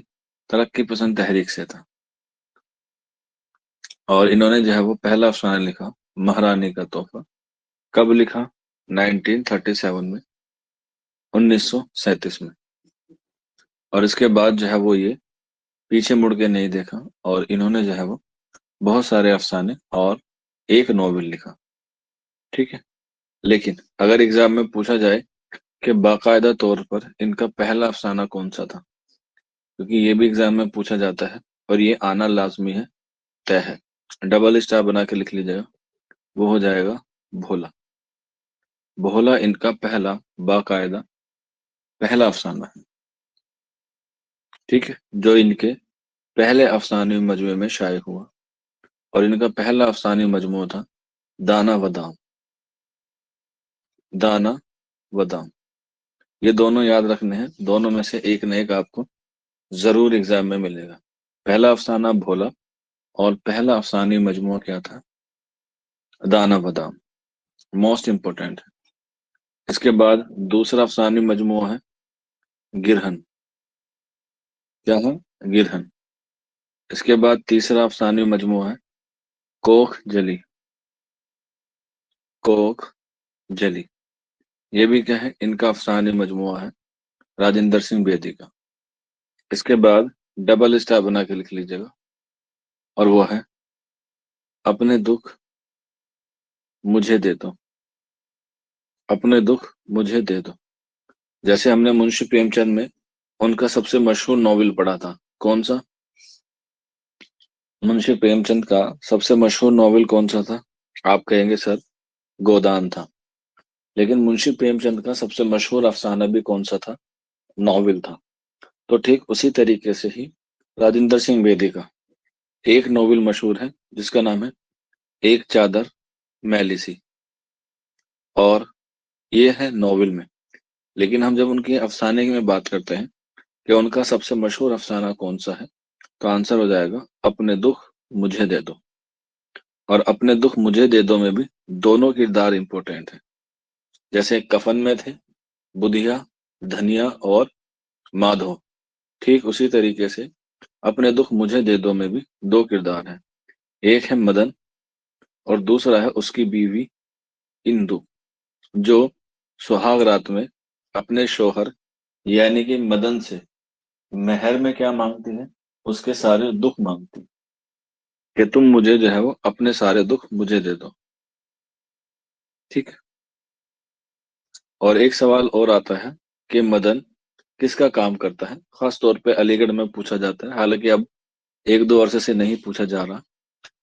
तरक्की पसंद तहरीक से था। और इन्होंने जो है वो पहला अफसाना लिखा महारानी का तोहफा, कब लिखा? 1937 में, 1937 में। और इसके बाद जो है वो ये पीछे मुड़ के नहीं देखा और इन्होंने जो है वो बहुत सारे अफसाने और एक नॉवेल लिखा। ठीक है, लेकिन अगर एग्जाम में पूछा जाए कि बाकायदा तौर पर इनका पहला अफसाना कौन सा था, क्योंकि ये भी एग्जाम में पूछा जाता है और ये आना लाजमी है, तय है, डबल स्टार बना के लिख लीजिएगा, वो हो जाएगा भोला। भोला इनका पहला बाकायदा पहला अफसाना है, ठीक है, जो इनके पहले अफसाने मजमूए में शाये हुआ। और इनका पहला अफसानी मजमू था दाना व दाम। दाना व दाम, ये दोनों याद रखने हैं, दोनों में से एक न एक आपको जरूर एग्जाम में मिलेगा। पहला अफसाना भोला और पहला अफसानी मजमू क्या था? दाना व दाम, मोस्ट इंपोर्टेंट है। इसके बाद दूसरा अफसानी मजमू है गिरहन। क्या है? गिरहन। इसके बाद तीसरा अफसानी मजमू है कोख जली। कोख जली, ये भी क्या है? इनका अफसानी मजमू है राजेंद्र सिंह बेदी का। इसके बाद डबल स्टार बना के लिख लीजिएगा, और वो है अपने दुख मुझे दे दो। अपने दुख मुझे दे दो। जैसे हमने मुंशी प्रेमचंद में उनका सबसे मशहूर नॉवेल पढ़ा था, कौन सा? मुंशी प्रेमचंद का सबसे मशहूर नॉवेल कौन सा था? आप कहेंगे सर गोदान था। लेकिन मुंशी प्रेमचंद का सबसे मशहूर अफसाना भी कौन सा था? नॉवेल था। तो ठीक उसी तरीके से ही राजेंद्र सिंह बेदी का एक नॉवेल मशहूर है जिसका नाम है एक चादर मैली सी, और ये है नॉवेल में। लेकिन हम जब उनके अफसाने की में बात करते हैं कि उनका सबसे मशहूर अफसाना कौन सा है, तो आंसर हो जाएगा अपने दुख मुझे दे दो। और अपने दुख मुझे दे दो में भी दोनों किरदार इंपॉर्टेंट है। जैसे कफन में थे बुधिया, धनिया और माधो, ठीक उसी तरीके से अपने दुख मुझे दे दो में भी दो किरदार हैं। एक है मदन और दूसरा है उसकी बीवी इंदु, जो सुहाग रात में अपने शोहर यानी कि मदन से मेहर में क्या मांगती है? उसके सारे दुख मांगती है कि तुम मुझे जो है वो अपने सारे दुख मुझे दे दो। ठीक है। और एक सवाल और आता है कि मदन किसका काम करता है? खास तौर पे अलीगढ़ में पूछा जाता है, हालांकि अब एक दो अरसे से नहीं पूछा जा रहा,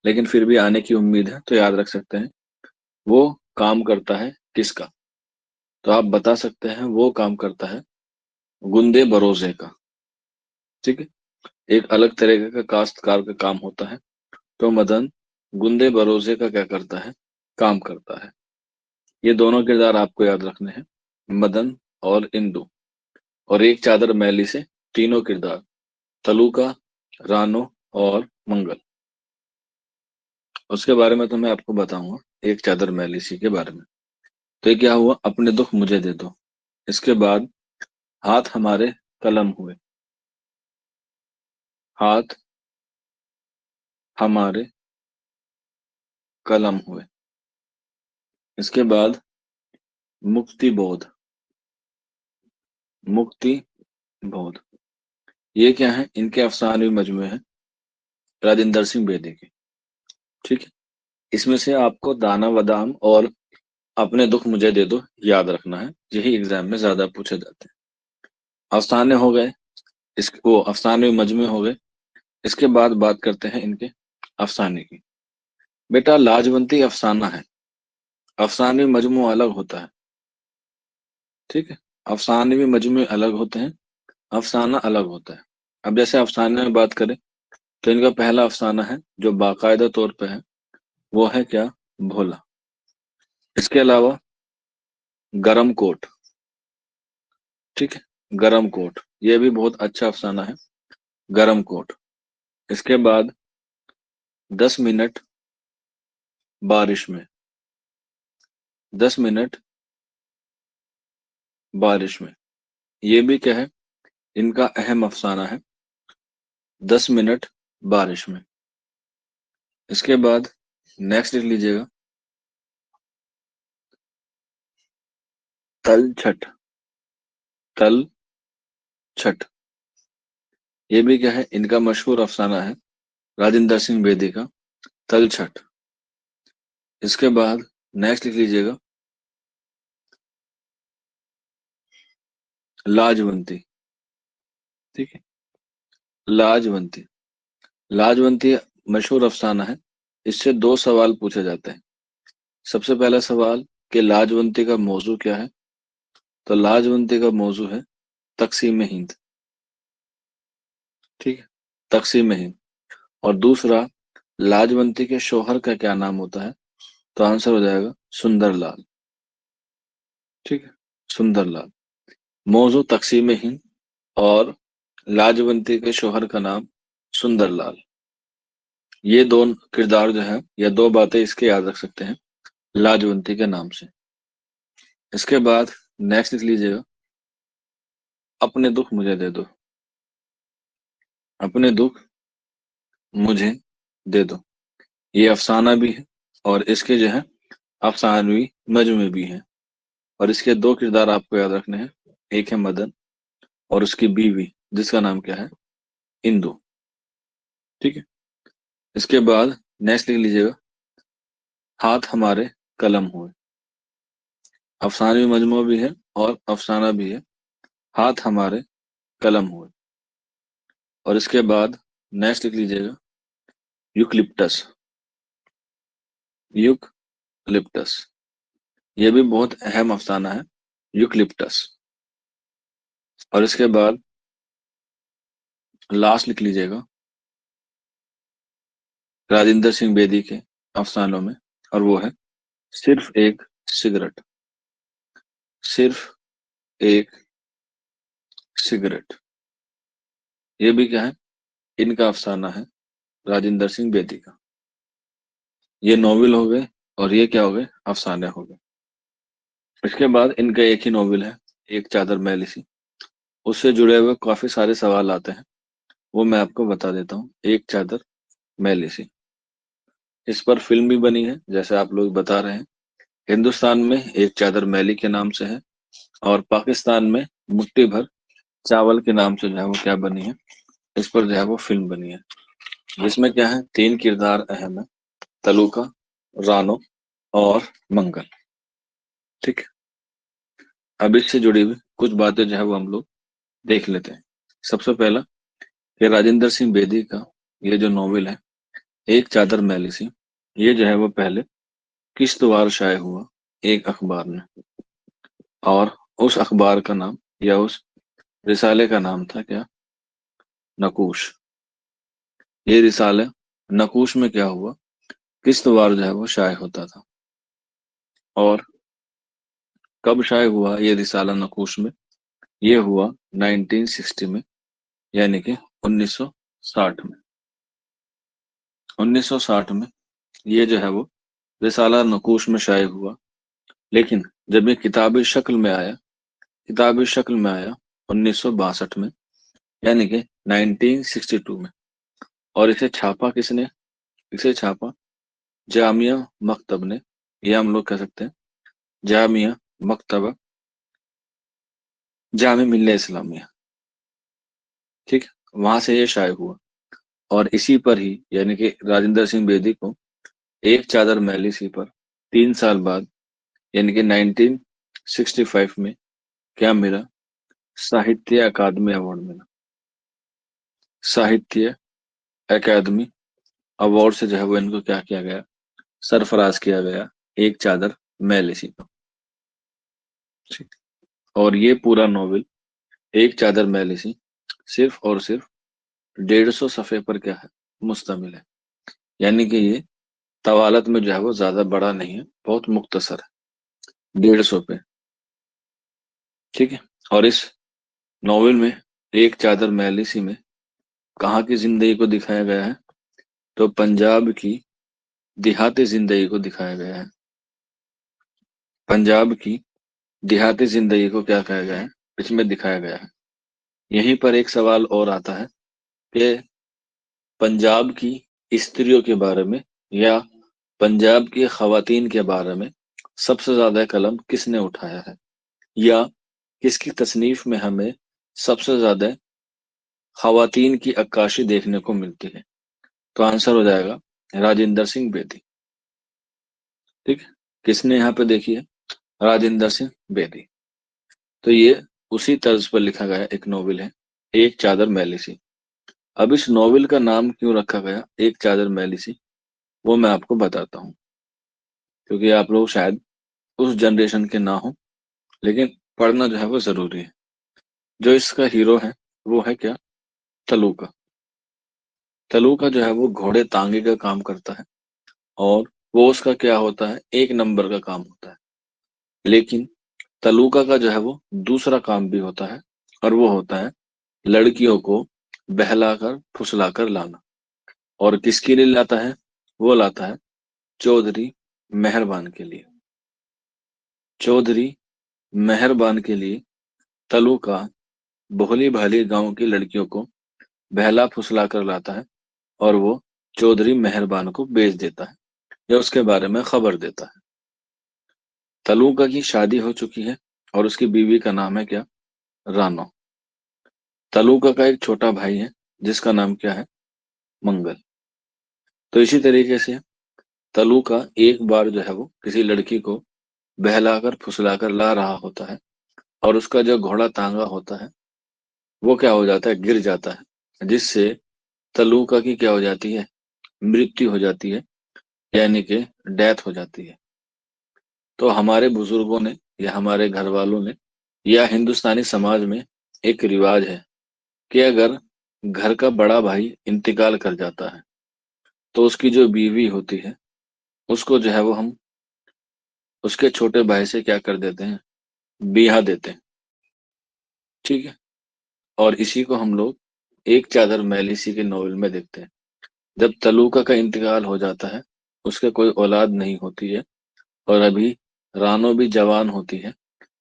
लेकिन फिर भी आने की उम्मीद है, तो याद रख सकते हैं वो काम करता है किसका। तो आप बता सकते हैं वो काम करता है गुंदे बरोजे का। ठीक है, एक अलग तरीके का काश्तकार का काम होता है, तो मदन गुंदे बरोजे का क्या करता है? काम करता है। ये दोनों किरदार आपको याद रखने हैं, मदन और इंदु। और एक चादर मैली से तीनों किरदार, तलुका, रानो और मंगल। उसके बारे में तो मैं आपको बताऊंगा, एक चादर मैली सी के बारे में। तो ये क्या हुआ, अपने दुख मुझे दे दो। इसके बाद हाथ हमारे कलम हुए, हाथ हमारे कलम हुए। इसके बाद मुक्ति बोध, मुक्ति बोध। ये क्या है, इनके अफसाने मजमूए हैं राजेंद्र सिंह बेदी के। ठीक है, इसमें से आपको दाना बादाम और अपने दुख मुझे दे दो याद रखना है, यही एग्जाम में ज्यादा पूछे जाते हैं। अफसाने हो गए, इस वो अफसाने मजमूए हो गए। इसके बाद बात करते हैं इनके अफसाने की। बेटा लाजवंती अफसाना है, अफसाने मजमू अलग होता है। ठीक है, अफसाने भी मजमू अलग होते हैं, अफसाना अलग होता है। अब जैसे अफसाने में बात करें तो इनका पहला अफसाना है जो बाकायदा तौर पे है, वो है क्या, भोला। इसके अलावा गरम कोट। ठीक है, गरम कोट, ये भी बहुत अच्छा अफसाना है, गरम कोट। इसके बाद 10 मिनट बारिश में, 10 मिनट बारिश में, ये भी क्या है, इनका अहम अफसाना है, 10 मिनट बारिश में। इसके बाद नेक्स्ट लिख लीजिएगा, तल छठ, तल छठ। ये भी क्या है, इनका मशहूर अफसाना है राजेंद्र सिंह बेदी का, तल छठ। इसके बाद नेक्स्ट लिख लीजिएगा, लाजवंती। ठीक है, लाजवंती, लाजवंती मशहूर अफसाना है। इससे दो सवाल पूछे जाते हैं। सबसे पहला सवाल कि लाजवंती का मौजू क्या है, तो लाजवंती का मौजू है तकसीम हिंद। ठीक है, तकसीम हिंद। और दूसरा, लाजवंती के शौहर का क्या नाम होता है, तो आंसर हो जाएगा सुंदरलाल। ठीक है, सुंदरलाल। मौजू तकसीम हिंद और लाजवंती के शौहर का नाम सुंदरलाल। ये दो किरदार जो है, या दो बातें इसके याद रख सकते हैं लाजवंती के नाम से। इसके बाद नेक्स्ट लिख लीजिएगा, अपने दुख मुझे दे दो, अपने दुख मुझे दे दो। ये अफसाना भी है और इसके जो है अफसानवी मजमे भी हैं। और इसके दो किरदार आपको याद रखने हैं, एक है मदन और उसकी बीवी जिसका नाम क्या है, इंदु। ठीक है, इसके बाद नेक्स्ट लिख लीजिएगा, हाथ हमारे कलम हुए। अफसानवी मजमू भी है और अफसाना भी है, हाथ हमारे कलम हुए। और इसके बाद नेक्स्ट लिख लीजिएगा, यूकलिप्टस, यूकलिप्टस। ये भी बहुत अहम अफसाना है, यूकलिप्टस। और इसके बाद लास्ट लिख लीजिएगा, राजेंद्र सिंह बेदी के अफसानों में, और वो है सिर्फ एक सिगरेट, सिर्फ एक सिगरेट। ये भी क्या है, इनका अफसाना है राजेंद्र सिंह बेदी का। ये नॉवेल हो गए और ये क्या हो गए, अफसाने हो गए। इसके बाद इनका एक ही नॉवेल है, एक चादर मैली सी। उससे जुड़े हुए काफी सारे सवाल आते हैं, वो मैं आपको बता देता हूँ। एक चादर मैली सी, इस पर फिल्म भी बनी है जैसे आप लोग बता रहे हैं। हिंदुस्तान में एक चादर मैली के नाम से है, और पाकिस्तान में मुट्ठी भर चावल के नाम से जो है वो क्या बनी है, इस पर जो है वो फिल्म बनी है। जिसमें क्या है, तीन किरदार अहम है, तलुका, रानो और मंगल। ठीक है, अब इससे जुड़ी हुई कुछ बातें जो है वो हम लोग देख लेते हैं। सबसे पहला कि राजेंद्र सिंह बेदी का ये जो नॉवेल है, एक चादर मैली सी, ये जो है वो पहले किश्तवार शाये हुआ एक अखबार में। और उस अखबार का नाम या उस रिसाले का नाम था क्या, नकूश। ये रिसाला नकूश में क्या हुआ, किश्तवार जो है वो शाये होता था। और कब शाये हुआ ये रिसाला नकूश में, ये हुआ 1960 में, यानी कि 1960 में। 1960 में ये जो है वो रिसाला नकूश में शाये हुआ। लेकिन जब ये किताबी शक्ल में आया 1962 में, यानी कि 1962 में। और इसे छापा किसने? इसे छापा जामिया मकतब ने, या हम लोग कह सकते हैं जामिया मकतबा जामे मिल्ले इस्लामिया। ठीक, वहां से ये शाये हुआ। और इसी पर ही, यानी कि राजेंद्र सिंह बेदी को एक चादर मैली सी पर 3 साल बाद, यानी कि 1965 में क्या मिला? साहित्य अकादमी अवार्ड मिला। साहित्य अकादमी अवार्ड से जो है वो इनको क्या किया गया? सरफराज किया गया, एक चादर मैली सी पर। ठीक। और ये पूरा नॉवेल, एक चादर मैली सी, सिर्फ और सिर्फ 150 सफ़े पर क्या है? मुश्तमिल है। यानी कि ये तवालत में जो है वो ज्यादा बड़ा नहीं है, बहुत मुख्तसर है, 150 पे। ठीक है। और इस नॉवेल में, एक चादर मैली सी में, कहाँ की जिंदगी को दिखाया गया है? तो पंजाब की देहाती जिंदगी को दिखाया गया है। पंजाब की देहाती जिंदगी को क्या कहा गया है? इसमें दिखाया गया है। यहीं पर एक सवाल और आता है कि पंजाब की स्त्रियों के बारे में, या पंजाब की खवातीन के बारे में सबसे ज्यादा कलम किसने उठाया है, या किसकी तसनीफ में हमें सबसे ज्यादा खवातीन की अक्काशी देखने को मिलती है? तो आंसर हो जाएगा राजेंद्र सिंह बेदी। ठीक है। किसने यहाँ पे देखी है? राजेंद्र सिंह बेदी। तो ये उसी तर्ज पर लिखा गया एक नॉवेल है, एक चादर मैली सी। अब इस नॉवेल का नाम क्यों रखा गया एक चादर मैली सी, वो मैं आपको बताता हूँ, क्योंकि आप लोग शायद उस जनरेशन के ना हो, लेकिन पढ़ना जो है वो जरूरी है। जो इसका हीरो है वो है क्या? तलूका। तलूका जो है वो घोड़े तांगे का काम करता है, और वो उसका क्या होता है? एक नंबर का काम होता है। लेकिन तलूका का जो है वो दूसरा काम भी होता है, और वो होता है लड़कियों को बहलाकर फुसलाकर लाना। और किसके लिए लाता है? वो लाता है चौधरी मेहरबान के लिए। चौधरी मेहरबान के लिए तलूका भोली भाली गांव की लड़कियों को बहला फुसला कर लाता है, और वो चौधरी मेहरबान को बेच देता है, या उसके बारे में खबर देता है। तलूका की शादी हो चुकी है, और उसकी बीवी का नाम है क्या? रानो। तलूका का एक छोटा भाई है, जिसका नाम क्या है? मंगल। तो इसी तरीके से तलूका एक बार जो है वो किसी लड़की को बहलाकर फुसलाकर ला रहा होता है, और उसका जो घोड़ा तांगा होता है वो क्या हो जाता है? गिर जाता है, जिससे तलूका की क्या हो जाती है? मृत्यु हो जाती है, यानी कि डेथ हो जाती है। तो हमारे बुजुर्गों ने, या हमारे घर वालों ने, या हिंदुस्तानी समाज में एक रिवाज है कि अगर घर का बड़ा भाई इंतकाल कर जाता है, तो उसकी जो बीवी होती है उसको जो है वो हम उसके छोटे भाई से क्या कर देते हैं? बिहा देते हैं। ठीक है। और इसी को हम लोग एक चादर मैली सी के नॉवेल में देखते हैं। जब तलूका का इंतकाल हो जाता है, उसके कोई औलाद नहीं होती है, और अभी रानो भी जवान होती है,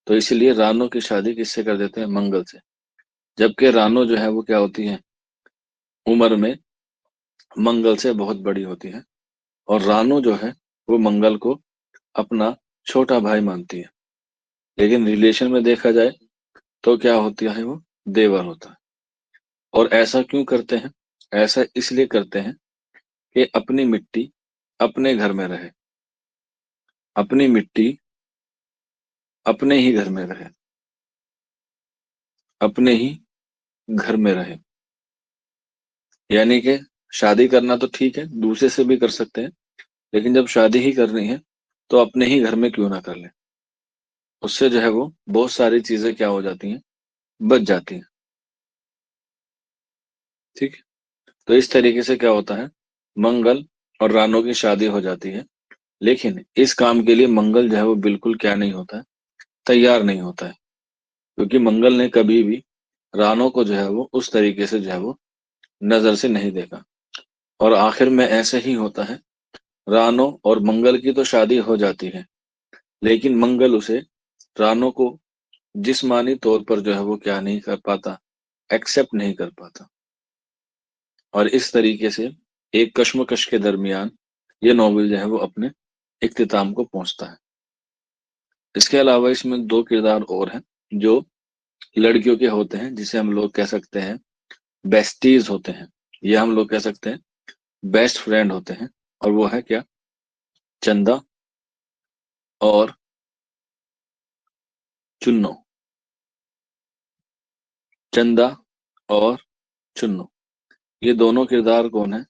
तो इसलिए रानो की शादी किससे कर देते हैं? मंगल से। जबकि रानो जो है वो क्या होती है? उम्र में मंगल से बहुत बड़ी होती है, और रानो जो है वो मंगल को अपना छोटा भाई मानती है। लेकिन रिलेशन में देखा जाए तो क्या होती है? वो देवर होता है। और ऐसा क्यों करते हैं? ऐसा इसलिए करते हैं कि अपनी मिट्टी अपने घर में रहे, अपनी मिट्टी अपने ही घर में रहे, अपने ही घर में रहे। यानी कि शादी करना तो ठीक है, दूसरे से भी कर सकते हैं, लेकिन जब शादी ही करनी है तो अपने ही घर में क्यों ना कर ले। उससे जो है वो बहुत सारी चीजें क्या हो जाती हैं? बच जाती हैं। ठीक है। तो इस तरीके से क्या होता है? मंगल और रानो की शादी हो जाती है। लेकिन इस काम के लिए मंगल जो है वो बिल्कुल क्या नहीं होता है? तैयार नहीं होता है, क्योंकि मंगल ने कभी भी रानो को जो है वो उस तरीके से जो है वो नजर से नहीं देखा। और आखिर में ऐसे ही होता है, रानो और मंगल की तो शादी हो जाती है, लेकिन मंगल उसे, रानो को जिस्मानी तौर पर जो है वो क्या नहीं कर पाता, एक्सेप्ट नहीं कर पाता। और इस तरीके से एक कश्मकश के दरमियान ये नॉवेल जो है वो अपने इख्तिताम को पहुंचता है। इसके अलावा इसमें दो किरदार और हैं जो लड़कियों के होते हैं, जिसे हम लोग कह सकते हैं बेस्टीज होते हैं, या हम लोग कह सकते हैं बेस्ट फ्रेंड होते हैं। और वो है क्या, चंदा और चुन्नो। चंदा और चुन्नो, ये दोनों किरदार कौन है,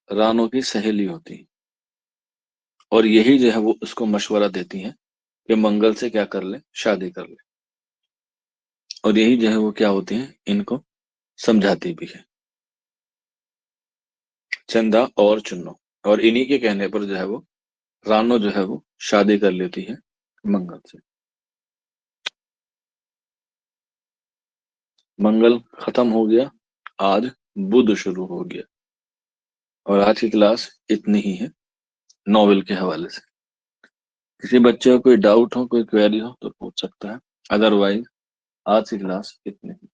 रानो की सहेली होती है। और यही जो है वो उसको मशवरा देती हैं कि मंगल से क्या कर ले, शादी कर ले। और यही जो है वो क्या होती है, इनको समझाती भी है, चंदा और चुन्नो। और इन्हीं के कहने पर जो है वो रानो जो है वो शादी कर लेती है मंगल से। मंगल खत्म हो गया, आज बुध शुरू हो गया। और आज की क्लास इतनी ही है नॉवेल के हवाले से। किसी बच्चे को कोई डाउट हो, कोई क्वेरी हो तो पूछ सकता है, अदरवाइज आज की क्लास इतनी ही।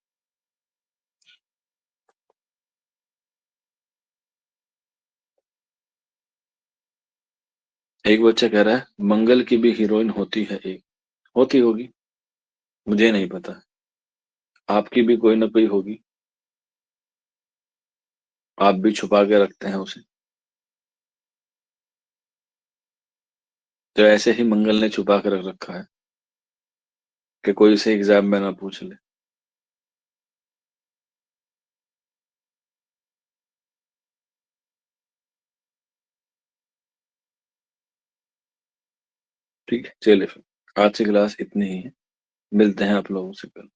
एक बच्चा कह रहा है मंगल की भी हीरोइन होती है एक। होती होगी, मुझे नहीं पता। आपकी भी कोई ना कोई होगी, आप भी छुपा के रखते हैं उसे। तो ऐसे ही मंगल ने छुपा के रख रखा है कि कोई उसे एग्जाम में ना पूछ ले। ठीक है, चलिए फिर आज की क्लास इतनी ही है। मिलते हैं आप लोगों से कल।